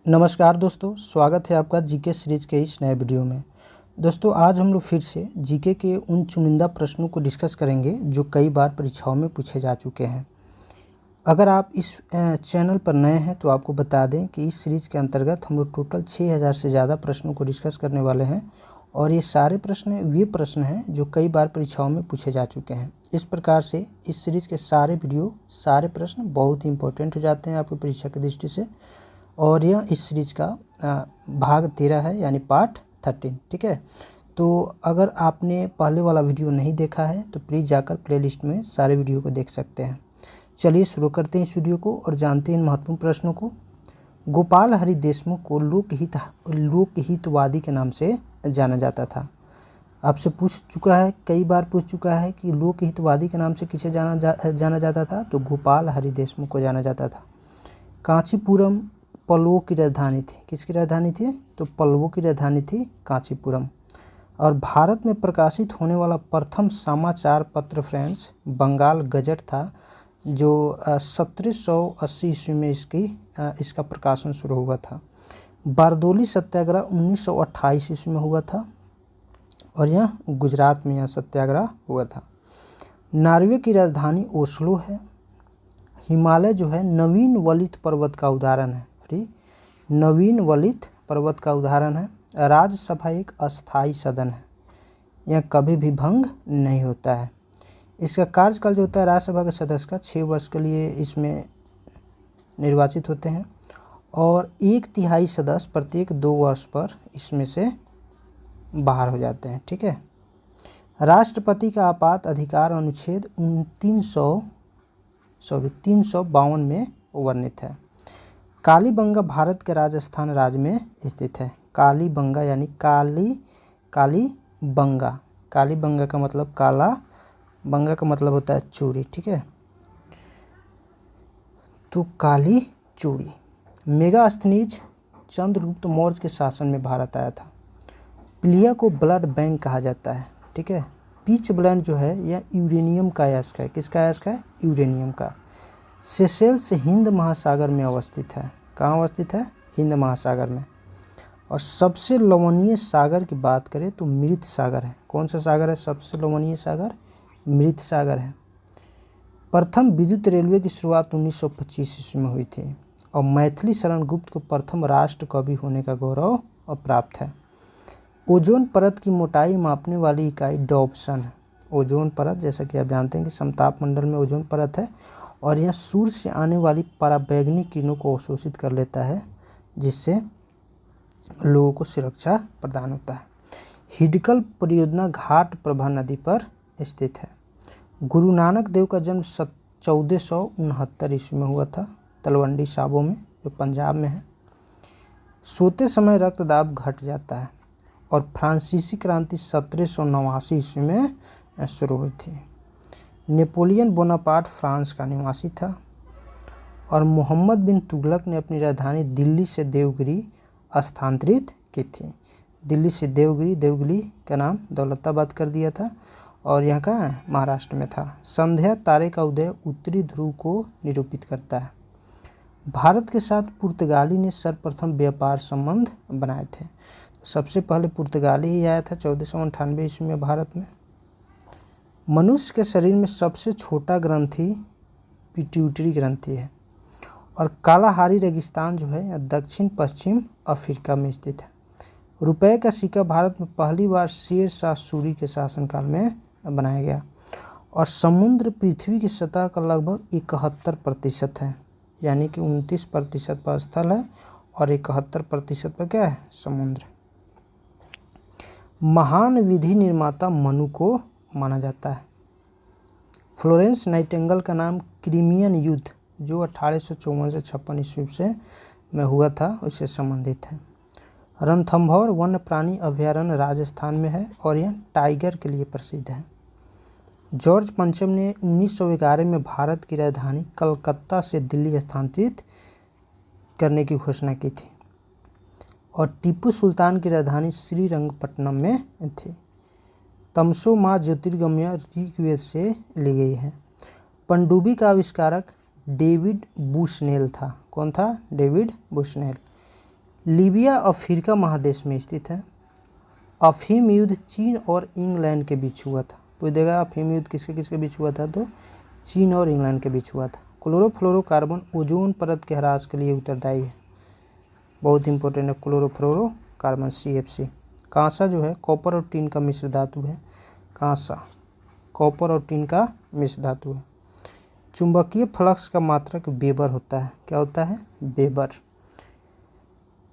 नमस्कार दोस्तों, स्वागत है आपका जीके सीरीज के इस नए वीडियो में। दोस्तों, आज हम लोग फिर से जीके के उन चुनिंदा प्रश्नों को डिस्कस करेंगे जो कई बार परीक्षाओं में पूछे जा चुके हैं। अगर आप इस चैनल पर नए हैं तो आपको बता दें कि इस सीरीज़ के अंतर्गत हम लोग टोटल 6000 से ज़्यादा प्रश्नों को डिस्कस करने वाले हैं और ये सारे प्रश्न वे प्रश्न हैं जो कई बार परीक्षाओं में पूछे जा चुके हैं। इस प्रकार से इस सीरीज़ के सारे वीडियो, सारे प्रश्न बहुत ही इंपॉर्टेंट हो जाते हैं आपकी परीक्षा की दृष्टि से। और यह इस सीरीज का भाग 13 है, यानी पार्ट 13। ठीक है, तो अगर आपने पहले वाला वीडियो नहीं देखा है तो प्लीज़ जाकर प्लेलिस्ट में सारे वीडियो को देख सकते हैं। चलिए शुरू करते हैं इस वीडियो को और जानते हैं इन महत्वपूर्ण प्रश्नों को। गोपाल हरि देशमुख को लोकहितवादी के नाम से जाना जाता था। आपसे पूछ चुका है, कई बार पूछ चुका है कि लोकहितवादी के नाम से किसे जाना जाता था, तो गोपाल हरि देशमुख को जाना जाता था। कांचीपुरम पल्लवों की राजधानी थी। किसकी राजधानी थी? तो पल्लवों की राजधानी थी कांचीपुरम। और भारत में प्रकाशित होने वाला प्रथम समाचार पत्र फ्रेंड्स बंगाल गजट था, जो 1780 ईस्वी में इसका प्रकाशन शुरू हुआ था। बारदोली सत्याग्रह 1928 ईस्वी में हुआ था और यह गुजरात में यह सत्याग्रह हुआ था। नॉर्वे की राजधानी ओस्लो है। हिमालय जो है नवीन वलित पर्वत का उदाहरण है। नवीन वलित पर्वत का उदाहरण है। राज्यसभा एक अस्थायी सदन है, यह कभी भी भंग नहीं होता है। इसका कार्यकाल जो होता है राज्यसभा के सदस्य का 6 वर्ष के लिए इसमें निर्वाचित होते हैं और 1/3 सदस्य प्रत्येक 2 वर्ष पर इसमें से बाहर हो जाते हैं। ठीक है, राष्ट्रपति का आपात अधिकार अनुच्छेद 352 में वर्णित है। कालीबंगा भारत के राजस्थान राज्य में स्थित है। कालीबंगा यानी कालीबंगा। कालीबंगा का मतलब काला, बंगा का मतलब होता है चूड़ी। ठीक है, तो काली चूड़ी। मेगास्थनीज चंद्रगुप्त मौर्य के शासन में भारत आया था। प्लिया को ब्लड बैंक कहा जाता है। ठीक है, पीच ब्लैंड जो है यह यूरेनियम का अयस्क है। किसका अयस्क है? यूरेनियम का। सेशेल्स हिंद महासागर में अवस्थित है। कहाँ अवस्थित है? हिंद महासागर में। और सबसे लवणीय सागर की बात करें तो मृत सागर है। कौन सा सागर है सबसे लवणीय सागर? मृत सागर है। प्रथम विद्युत रेलवे की शुरुआत 1925 ईस्वी में हुई थी और मैथिली शरण गुप्त को प्रथम राष्ट्र कवि होने का गौरव प्राप्त है। ओजोन परत की मोटाई मापने वाली इकाई डॉप्सन है। ओजोन परत, जैसा कि आप जानते हैं कि समताप मंडल में ओजोन परत है और यह सूर्य से आने वाली पराबैंगनी किरणों को अवशोषित कर लेता है, जिससे लोगों को सुरक्षा प्रदान होता है। हिडकल परियोजना घाट प्रभा नदी पर स्थित है। गुरु नानक देव का जन्म 1469 ईस्वी में हुआ था, तलवंडी साबो में, जो पंजाब में है। सोते समय रक्तदाब घट जाता है और फ्रांसीसी क्रांति 1789 ईस्वी में शुरू हुई थी। नेपोलियन बोनापार्ट फ्रांस का निवासी था और मोहम्मद बिन तुगलक ने अपनी राजधानी दिल्ली से देवगिरी स्थानांतरित की थी। दिल्ली से देवगिरी का नाम दौलताबाद कर दिया था और यह का महाराष्ट्र में था। संध्या तारे का उदय उत्तरी ध्रुव को निरूपित करता है। भारत के साथ पुर्तगाली ने सर्वप्रथम व्यापार संबंध बनाए थे। सबसे पहले पुर्तगाली ही आया था 1498 ईस्वी में भारत में। मनुष्य के शरीर में सबसे छोटा ग्रंथि पिट्यूटरी ग्रंथि है और कालाहारी रेगिस्तान जो है दक्षिण पश्चिम अफ्रीका में स्थित है। रुपए का सिक्का भारत में पहली बार शेर शाह सूरी के शासनकाल में बनाया गया और समुद्र पृथ्वी की सतह का लगभग 71% है, यानी कि 29% पर स्थल है और 71% पर क्या है? समुद्र। महान विधि निर्माता मनु को माना जाता है। फ्लोरेंस नाइटिंगेल का नाम क्रीमियन युद्ध जो 1854 से 56 ईस्वी से में हुआ था उससे संबंधित है। रणथंभौर वन्य प्राणी अभ्यारण्य राजस्थान में है और यह टाइगर के लिए प्रसिद्ध है। जॉर्ज पंचम ने 1911 में भारत की राजधानी कलकत्ता से दिल्ली स्थानांतरित करने की घोषणा की थी और टीपू सुल्तान की राजधानी श्रीरंगपट्टनम में थी। तमसो माँ ज्योतिर्गमय ऋग्वेद से ली गई है। पनडुब्बी का आविष्कारक डेविड बुशनेल था। कौन था? David Bushnell. लीबिया अफ्रीका महादेश में स्थित है। अफीम युद्ध चीन और इंग्लैंड के बीच हुआ था। पूछ देगा अफीम युद्ध किसके किसके बीच हुआ था, तो चीन और इंग्लैंड के बीच हुआ था। क्लोरोफ्लोरोकार्बन ओजोन परत के ह्रास के लिए उत्तरदायी है, बहुत इंपॉर्टेंट है क्लोरोफ्लोरोकार्बन CFC। कांसा जो है कॉपर और टिन का मिश्र धातु है। कांसा कॉपर और टिन का मिश्र धातु है। चुंबकीय फ्लक्स का मात्रक वेबर होता है। क्या होता है, वेबर।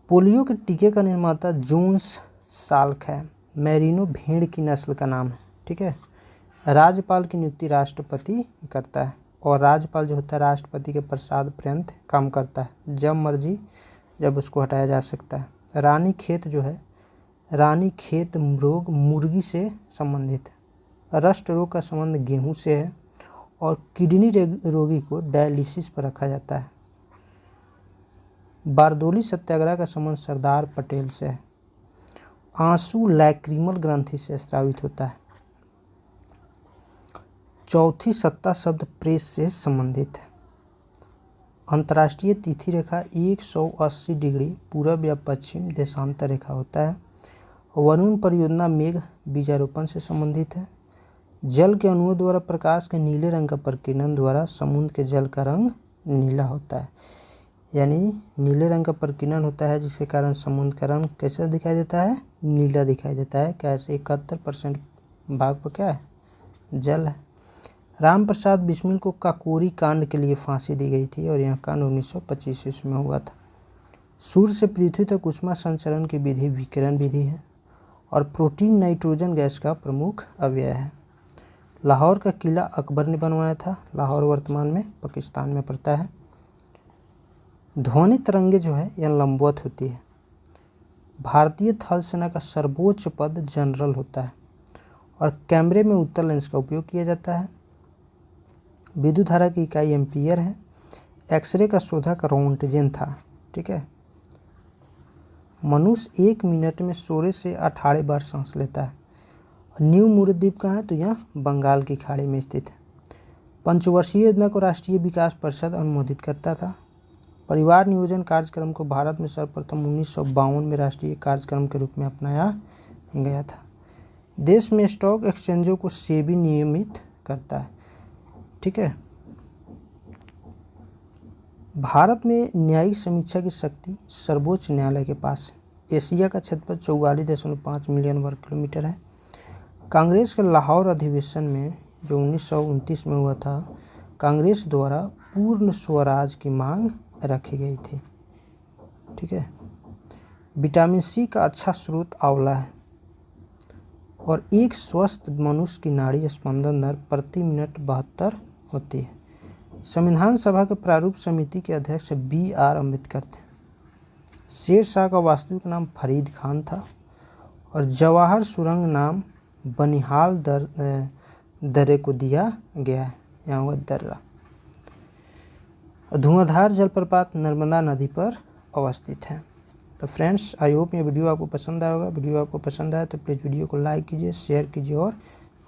पोलियो के टीके का निर्माता जोन्स साल्क है। मैरिनो भेड़ की नस्ल का नाम है। ठीक है। राज्यपाल की नियुक्ति राष्ट्रपति करता है और राज्यपाल जो होता है राष्ट्रपति के प्रसाद पर्यंत काम करता है, जब मर्जी जब उसको हटाया जा सकता है। रानीखेत जो है, रानीखेत रोग मुर्गी से संबंधित है। रस्ट रोग का संबंध गेहूं से है और किडनी रोगी को डायलिसिस पर रखा जाता है। बारदोली सत्याग्रह का संबंध सरदार पटेल से है। आंसू लैक्रिमल ग्रंथि से स्रावित होता है। चौथी सत्ता शब्द प्रेस से संबंधित है। अंतर्राष्ट्रीय तिथि रेखा 180 डिग्री पूरब या पश्चिम देशांतर रेखा होता है। वरुण परियोजना मेघ बीजारोपण से संबंधित है। जल के अणुओं द्वारा प्रकाश के नीले रंग का प्रकीर्णन द्वारा समुद्र के जल का रंग नीला होता है, यानी नीले रंग का प्रकीर्णन होता है जिसके कारण समुद्र का रंग कैसा दिखाई देता है, नीला दिखाई देता है। कैसे 71% भाग पर क्या है, जल है। राम प्रसाद बिस्मिल को काकोरी कांड के लिए फांसी दी गई थी और यह कांड 1925 ईस्वी में हुआ था। सूर्य से पृथ्वी तक ऊष्मा संचरण की विधि विकिरण विधि है और प्रोटीन नाइट्रोजन गैस का प्रमुख अवयव है। लाहौर का किला अकबर ने बनवाया था। लाहौर वर्तमान में पाकिस्तान में पड़ता है। ध्वनि तरंगे जो है यह लंबवत होती है। भारतीय थल सेना का सर्वोच्च पद जनरल होता है और कैमरे में उत्तल लेंस का उपयोग किया जाता है। विद्युत धारा की इकाई एम्पियर है। एक्सरे का शोधक रोंटगेन था। ठीक है। मनुष्य 1 मिनट में 16 से 18 बार सांस लेता है। न्यू मूर्त द्वीप कहाँ है, तो यह बंगाल की खाड़ी में स्थित है। पंचवर्षीय योजना को राष्ट्रीय विकास परिषद अनुमोदित करता था। परिवार नियोजन कार्यक्रम को भारत में सर्वप्रथम 1952 में राष्ट्रीय कार्यक्रम के रूप में अपनाया गया था। देश में स्टॉक एक्सचेंजों को सेबी नियमित करता है। ठीक है। भारत में न्यायिक समीक्षा की शक्ति सर्वोच्च न्यायालय के पास है। एशिया का क्षेत्रफल 44.5 मिलियन वर्ग किलोमीटर है। कांग्रेस के लाहौर अधिवेशन में जो 1929 में हुआ था, कांग्रेस द्वारा पूर्ण स्वराज की मांग रखी गई थी। ठीक है। विटामिन सी का अच्छा स्रोत आंवला है और एक स्वस्थ मनुष्य की नाड़ी स्पंदन दर प्रति मिनट 72 होती है। संविधान सभा के प्रारूप समिति के अध्यक्ष BR अम्बेडकर थे। शेर शाह का वास्तविक नाम फरीद खान था और जवाहर सुरंग नाम बनिहाल दर्रे को दिया गया है। यहाँ हुआ दर्रा। धुआंधार जलप्रपात नर्मदा नदी पर अवस्थित है। तो फ्रेंड्स, आई होप ये वीडियो आपको पसंद आया होगा। वीडियो आपको पसंद आया तो प्लीज़ वीडियो को लाइक कीजिए, शेयर कीजिए और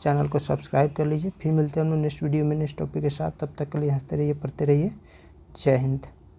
चैनल को सब्सक्राइब कर लीजिए। फिर मिलते हैं हम लोग नेक्स्ट वीडियो में नेक्स्ट टॉपिक के साथ। तब तक के लिए हंसते रहिए, पढ़ते रहिए। जय हिंद।